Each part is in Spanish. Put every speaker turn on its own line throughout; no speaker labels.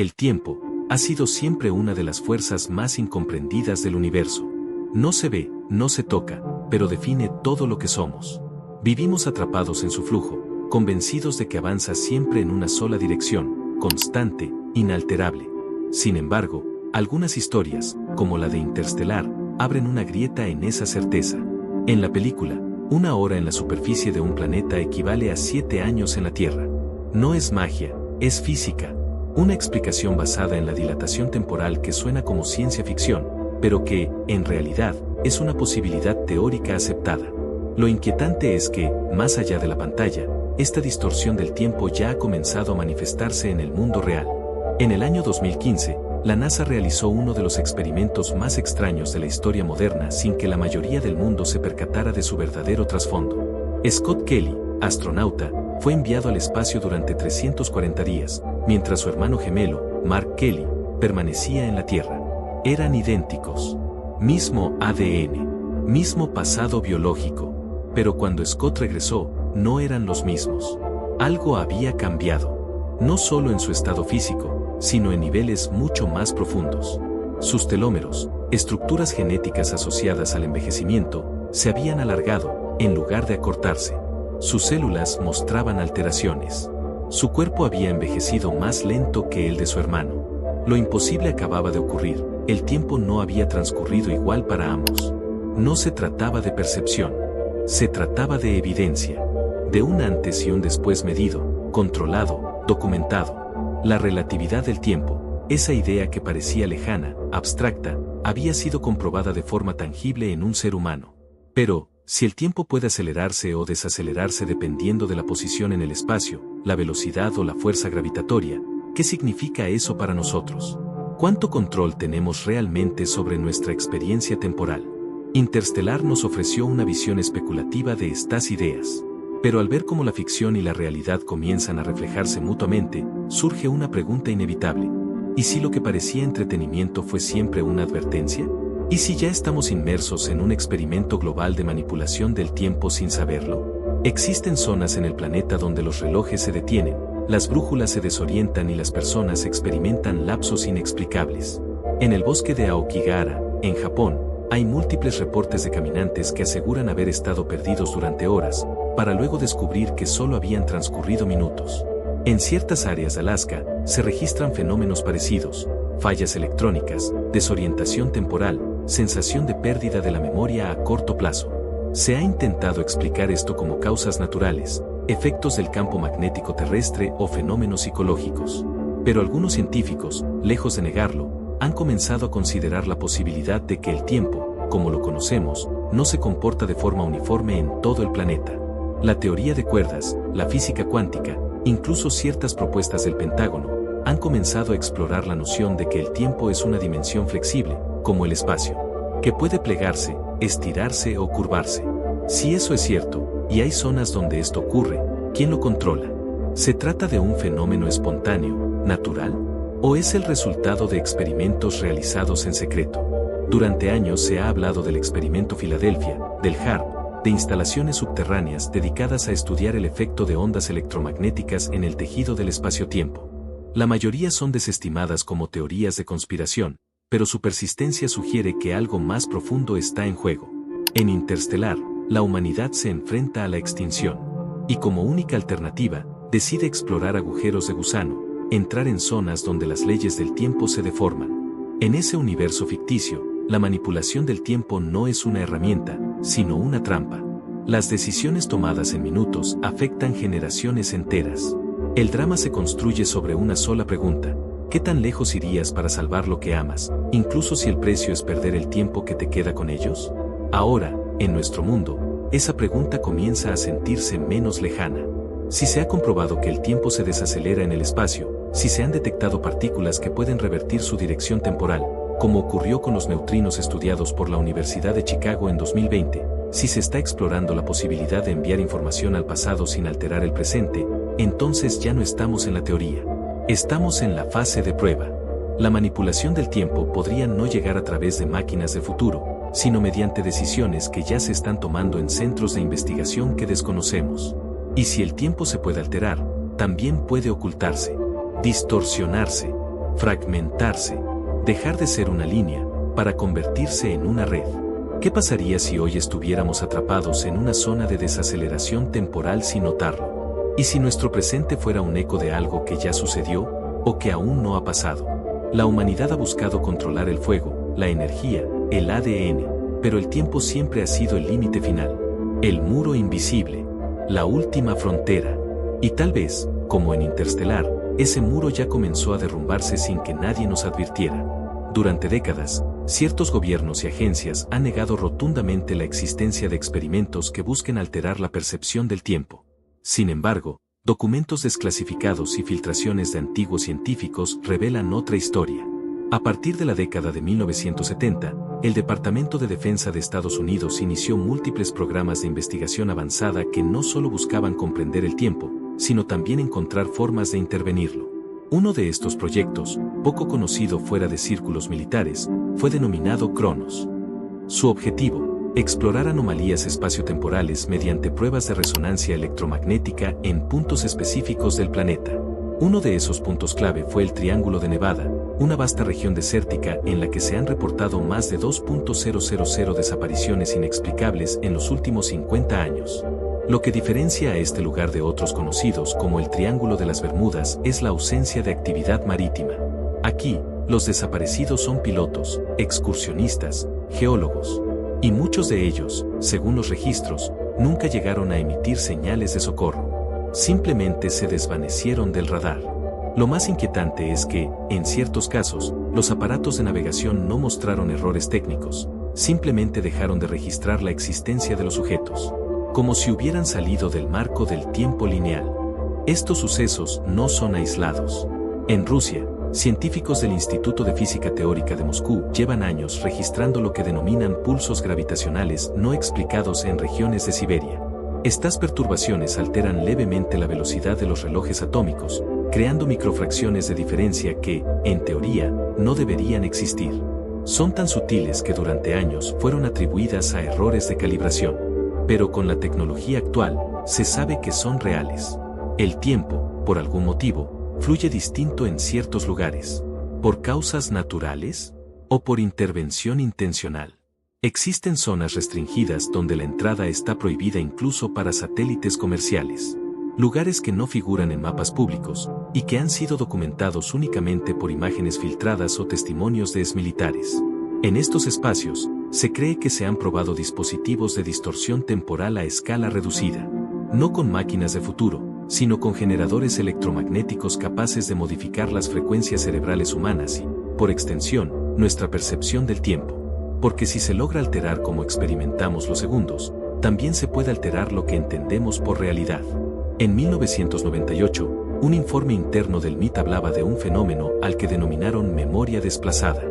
El tiempo ha sido siempre una de las fuerzas más incomprendidas del universo. No se ve, no se toca, pero define todo lo que somos. Vivimos atrapados en su flujo, convencidos de que avanza siempre en una sola dirección, constante, inalterable. Sin embargo, algunas historias, como la de Interstellar, abren una grieta en esa certeza. En la película, 1 hora en la superficie de un planeta equivale a 7 años en la Tierra. No es magia, es física. Una explicación basada en la dilatación temporal que suena como ciencia ficción, pero que, en realidad, es una posibilidad teórica aceptada. Lo inquietante es que, más allá de la pantalla, esta distorsión del tiempo ya ha comenzado a manifestarse en el mundo real. En el año 2015, la NASA realizó uno de los experimentos más extraños de la historia moderna sin que la mayoría del mundo se percatara de su verdadero trasfondo. Scott Kelly, astronauta, fue enviado al espacio durante 340 días, mientras su hermano gemelo, Mark Kelly, permanecía en la Tierra. Eran idénticos. Mismo ADN. Mismo pasado biológico. Pero cuando Scott regresó, no eran los mismos. Algo había cambiado. No solo en su estado físico, sino en niveles mucho más profundos. Sus telómeros, estructuras genéticas asociadas al envejecimiento, se habían alargado, en lugar de acortarse. Sus células mostraban alteraciones. Su cuerpo había envejecido más lento que el de su hermano. Lo imposible acababa de ocurrir, el tiempo no había transcurrido igual para ambos. No se trataba de percepción. Se trataba de evidencia. De un antes y un después medido, controlado, documentado. La relatividad del tiempo, esa idea que parecía lejana, abstracta, había sido comprobada de forma tangible en un ser humano. Pero, si el tiempo puede acelerarse o desacelerarse dependiendo de la posición en el espacio, la velocidad o la fuerza gravitatoria, ¿qué significa eso para nosotros? ¿Cuánto control tenemos realmente sobre nuestra experiencia temporal? Interstellar nos ofreció una visión especulativa de estas ideas. Pero al ver cómo la ficción y la realidad comienzan a reflejarse mutuamente, surge una pregunta inevitable. ¿Y si lo que parecía entretenimiento fue siempre una advertencia? ¿Y si ya estamos inmersos en un experimento global de manipulación del tiempo sin saberlo? Existen zonas en el planeta donde los relojes se detienen, las brújulas se desorientan y las personas experimentan lapsos inexplicables. En el bosque de Aokigahara, en Japón, hay múltiples reportes de caminantes que aseguran haber estado perdidos durante horas, para luego descubrir que solo habían transcurrido minutos. En ciertas áreas de Alaska, se registran fenómenos parecidos: fallas electrónicas, desorientación temporal, sensación de pérdida de la memoria a corto plazo. Se ha intentado explicar esto como causas naturales, efectos del campo magnético terrestre o fenómenos psicológicos. Pero algunos científicos, lejos de negarlo, han comenzado a considerar la posibilidad de que el tiempo, como lo conocemos, no se comporta de forma uniforme en todo el planeta. La teoría de cuerdas, la física cuántica, incluso ciertas propuestas del Pentágono, han comenzado a explorar la noción de que el tiempo es una dimensión flexible, como el espacio, que puede plegarse, estirarse o curvarse. Si eso es cierto, y hay zonas donde esto ocurre, ¿quién lo controla? ¿Se trata de un fenómeno espontáneo, natural? ¿O es el resultado de experimentos realizados en secreto? Durante años se ha hablado del experimento Filadelfia, del HAARP, de instalaciones subterráneas dedicadas a estudiar el efecto de ondas electromagnéticas en el tejido del espacio-tiempo. La mayoría son desestimadas como teorías de conspiración, pero su persistencia sugiere que algo más profundo está en juego. En Interstellar, la humanidad se enfrenta a la extinción, y como única alternativa, decide explorar agujeros de gusano, entrar en zonas donde las leyes del tiempo se deforman. En ese universo ficticio, la manipulación del tiempo no es una herramienta, sino una trampa. Las decisiones tomadas en minutos afectan generaciones enteras. El drama se construye sobre una sola pregunta: ¿qué tan lejos irías para salvar lo que amas, incluso si el precio es perder el tiempo que te queda con ellos? Ahora, en nuestro mundo, esa pregunta comienza a sentirse menos lejana. Si se ha comprobado que el tiempo se desacelera en el espacio, si se han detectado partículas que pueden revertir su dirección temporal, como ocurrió con los neutrinos estudiados por la Universidad de Chicago en 2020, si se está explorando la posibilidad de enviar información al pasado sin alterar el presente, entonces ya no estamos en la teoría. Estamos en la fase de prueba. La manipulación del tiempo podría no llegar a través de máquinas de futuro, sino mediante decisiones que ya se están tomando en centros de investigación que desconocemos. Y si el tiempo se puede alterar, también puede ocultarse, distorsionarse. fragmentarse, dejar de ser una línea, para convertirse en una red. ¿Qué pasaría si hoy estuviéramos atrapados en una zona de desaceleración temporal sin notarlo? ¿Y si nuestro presente fuera un eco de algo que ya sucedió, o que aún no ha pasado? La humanidad ha buscado controlar el fuego, la energía, el ADN, pero el tiempo siempre ha sido el límite final, el muro invisible, la última frontera. Y tal vez, como en Interstellar, ese muro ya comenzó a derrumbarse sin que nadie nos advirtiera. Durante décadas, ciertos gobiernos y agencias han negado rotundamente la existencia de experimentos que busquen alterar la percepción del tiempo. Sin embargo, documentos desclasificados y filtraciones de antiguos científicos revelan otra historia. A partir de la década de 1970, el Departamento de Defensa de Estados Unidos inició múltiples programas de investigación avanzada que no solo buscaban comprender el tiempo, sino también encontrar formas de intervenirlo. Uno de estos proyectos, poco conocido fuera de círculos militares, fue denominado Cronos. Su objetivo, explorar anomalías espaciotemporales mediante pruebas de resonancia electromagnética en puntos específicos del planeta. Uno de esos puntos clave fue el Triángulo de Nevada, una vasta región desértica en la que se han reportado más de 2.000 desapariciones inexplicables en los últimos 50 años. Lo que diferencia a este lugar de otros conocidos como el Triángulo de las Bermudas es la ausencia de actividad marítima. Aquí, los desaparecidos son pilotos, excursionistas, geólogos. Y muchos de ellos, según los registros, nunca llegaron a emitir señales de socorro. Simplemente se desvanecieron del radar. Lo más inquietante es que, en ciertos casos, los aparatos de navegación no mostraron errores técnicos, simplemente dejaron de registrar la existencia de los sujetos, como si hubieran salido del marco del tiempo lineal. Estos sucesos no son aislados. En Rusia, científicos del Instituto de Física Teórica de Moscú llevan años registrando lo que denominan pulsos gravitacionales no explicados en regiones de Siberia. Estas perturbaciones alteran levemente la velocidad de los relojes atómicos, creando microfracciones de diferencia que, en teoría, no deberían existir. Son tan sutiles que durante años fueron atribuidas a errores de calibración. Pero con la tecnología actual, se sabe que son reales. El tiempo, por algún motivo, fluye distinto en ciertos lugares. ¿Por causas naturales? ¿O por intervención intencional? Existen zonas restringidas donde la entrada está prohibida incluso para satélites comerciales. Lugares que no figuran en mapas públicos, y que han sido documentados únicamente por imágenes filtradas o testimonios de exmilitares. En estos espacios, se cree que se han probado dispositivos de distorsión temporal a escala reducida, no con máquinas de futuro, sino con generadores electromagnéticos capaces de modificar las frecuencias cerebrales humanas y, por extensión, nuestra percepción del tiempo. Porque si se logra alterar cómo experimentamos los segundos, también se puede alterar lo que entendemos por realidad. En 1998, un informe interno del MIT hablaba de un fenómeno al que denominaron memoria desplazada.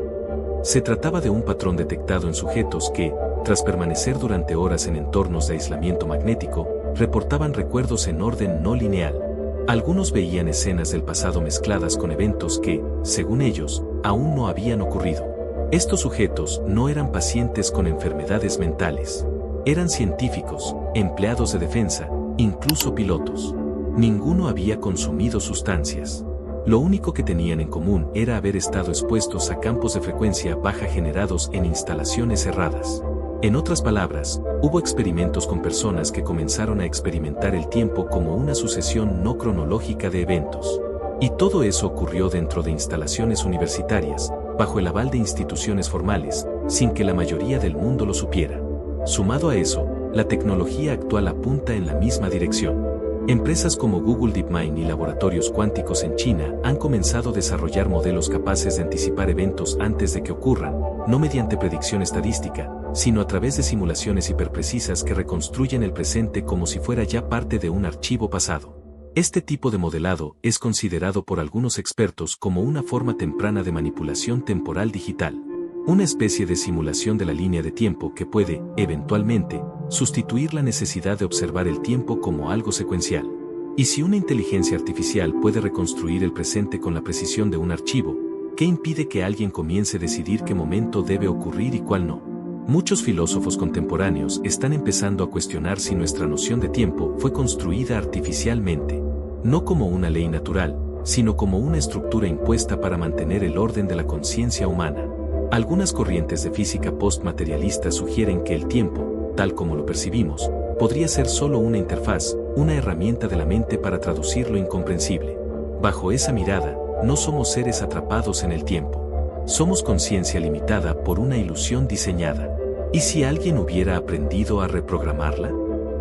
Se trataba de un patrón detectado en sujetos que, tras permanecer durante horas en entornos de aislamiento magnético, reportaban recuerdos en orden no lineal. Algunos veían escenas del pasado mezcladas con eventos que, según ellos, aún no habían ocurrido. Estos sujetos no eran pacientes con enfermedades mentales. Eran científicos, empleados de defensa, incluso pilotos. Ninguno había consumido sustancias. Lo único que tenían en común era haber estado expuestos a campos de frecuencia baja generados en instalaciones cerradas. En otras palabras, hubo experimentos con personas que comenzaron a experimentar el tiempo como una sucesión no cronológica de eventos. Y todo eso ocurrió dentro de instalaciones universitarias, bajo el aval de instituciones formales, sin que la mayoría del mundo lo supiera. Sumado a eso, la tecnología actual apunta en la misma dirección. Empresas como Google DeepMind y laboratorios cuánticos en China han comenzado a desarrollar modelos capaces de anticipar eventos antes de que ocurran, no mediante predicción estadística, sino a través de simulaciones hiperprecisas que reconstruyen el presente como si fuera ya parte de un archivo pasado. Este tipo de modelado es considerado por algunos expertos como una forma temprana de manipulación temporal digital, una especie de simulación de la línea de tiempo que puede, eventualmente, sustituir la necesidad de observar el tiempo como algo secuencial. Y si una inteligencia artificial puede reconstruir el presente con la precisión de un archivo, ¿qué impide que alguien comience a decidir qué momento debe ocurrir y cuál no? Muchos filósofos contemporáneos están empezando a cuestionar si nuestra noción de tiempo fue construida artificialmente, no como una ley natural, sino como una estructura impuesta para mantener el orden de la conciencia humana. Algunas corrientes de física postmaterialista sugieren que el tiempo, tal como lo percibimos, podría ser solo una interfaz, una herramienta de la mente para traducir lo incomprensible. Bajo esa mirada, no somos seres atrapados en el tiempo. Somos conciencia limitada por una ilusión diseñada. ¿Y si alguien hubiera aprendido a reprogramarla?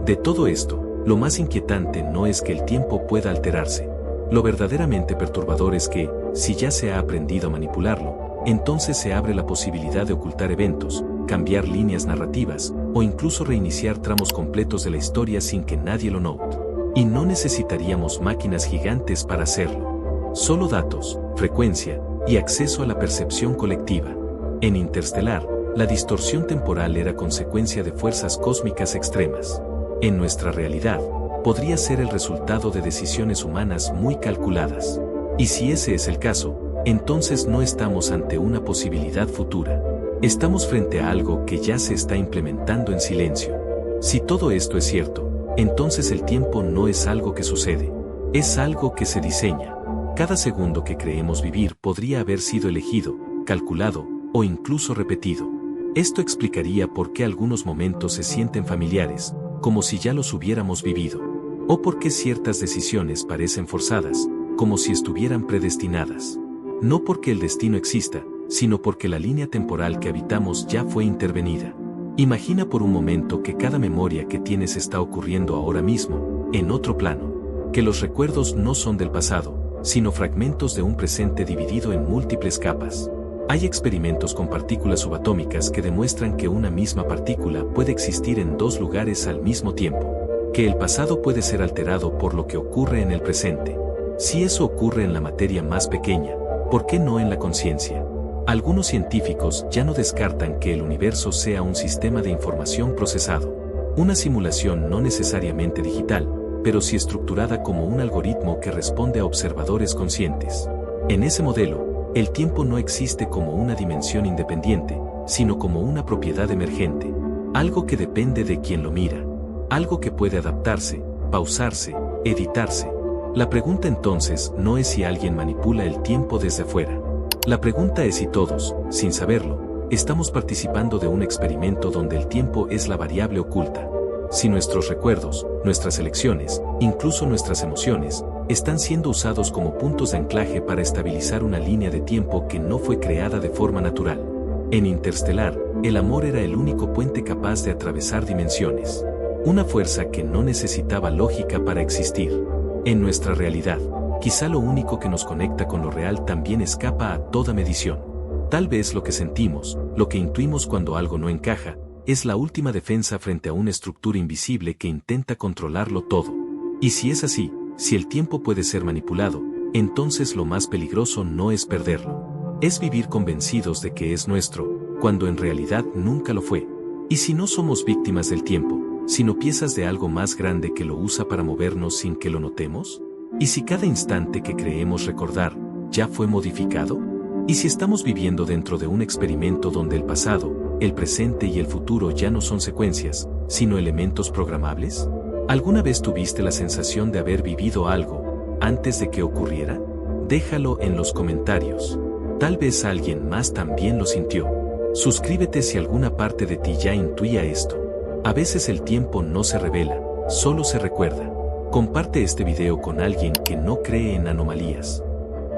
De todo esto, lo más inquietante no es que el tiempo pueda alterarse. Lo verdaderamente perturbador es que, si ya se ha aprendido a manipularlo, entonces se abre la posibilidad de ocultar eventos, cambiar líneas narrativas, o incluso reiniciar tramos completos de la historia sin que nadie lo note. Y no necesitaríamos máquinas gigantes para hacerlo. Solo datos, frecuencia, y acceso a la percepción colectiva. En Interstellar, la distorsión temporal era consecuencia de fuerzas cósmicas extremas. En nuestra realidad, podría ser el resultado de decisiones humanas muy calculadas. Y si ese es el caso, entonces no estamos ante una posibilidad futura. Estamos frente a algo que ya se está implementando en silencio. Si todo esto es cierto, entonces el tiempo no es algo que sucede, es algo que se diseña. Cada segundo que creemos vivir podría haber sido elegido, calculado, o incluso repetido. Esto explicaría por qué algunos momentos se sienten familiares, como si ya los hubiéramos vivido. O por qué ciertas decisiones parecen forzadas, como si estuvieran predestinadas. No porque el destino exista, sino porque la línea temporal que habitamos ya fue intervenida. Imagina por un momento que cada memoria que tienes está ocurriendo ahora mismo, en otro plano. Que los recuerdos no son del pasado, sino fragmentos de un presente dividido en múltiples capas. Hay experimentos con partículas subatómicas que demuestran que una misma partícula puede existir en dos lugares al mismo tiempo. Que el pasado puede ser alterado por lo que ocurre en el presente. Si eso ocurre en la materia más pequeña, ¿por qué no en la conciencia? Algunos científicos ya no descartan que el universo sea un sistema de información procesado. Una simulación no necesariamente digital, pero sí estructurada como un algoritmo que responde a observadores conscientes. En ese modelo, el tiempo no existe como una dimensión independiente, sino como una propiedad emergente, algo que depende de quien lo mira, algo que puede adaptarse, pausarse, editarse. La pregunta entonces no es si alguien manipula el tiempo desde afuera. La pregunta es si todos, sin saberlo, estamos participando de un experimento donde el tiempo es la variable oculta. Si nuestros recuerdos, nuestras elecciones, incluso nuestras emociones, están siendo usados como puntos de anclaje para estabilizar una línea de tiempo que no fue creada de forma natural. En Interstellar, el amor era el único puente capaz de atravesar dimensiones. Una fuerza que no necesitaba lógica para existir. En nuestra realidad, quizá lo único que nos conecta con lo real también escapa a toda medición. Tal vez lo que sentimos, lo que intuimos cuando algo no encaja, es la última defensa frente a una estructura invisible que intenta controlarlo todo. Y si es así, si el tiempo puede ser manipulado, entonces lo más peligroso no es perderlo. Es vivir convencidos de que es nuestro, cuando en realidad nunca lo fue. Y si no somos víctimas del tiempo, sino piezas de algo más grande que lo usa para movernos sin que lo notemos. ¿Y si cada instante que creemos recordar ya fue modificado? ¿Y si estamos viviendo dentro de un experimento donde el pasado, el presente y el futuro ya no son secuencias, sino elementos programables? ¿Alguna vez tuviste la sensación de haber vivido algo antes de que ocurriera? Déjalo en los comentarios. Tal vez alguien más también lo sintió. Suscríbete si alguna parte de ti ya intuía esto. A veces el tiempo no se revela, solo se recuerda. Comparte este video con alguien que no cree en anomalías.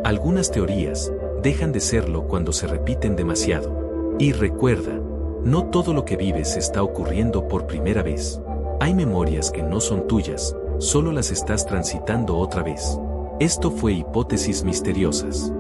Algunas teorías dejan de serlo cuando se repiten demasiado. Y recuerda, no todo lo que vives está ocurriendo por primera vez. Hay memorias que no son tuyas, solo las estás transitando otra vez. Esto fue Hipótesis Misteriosas.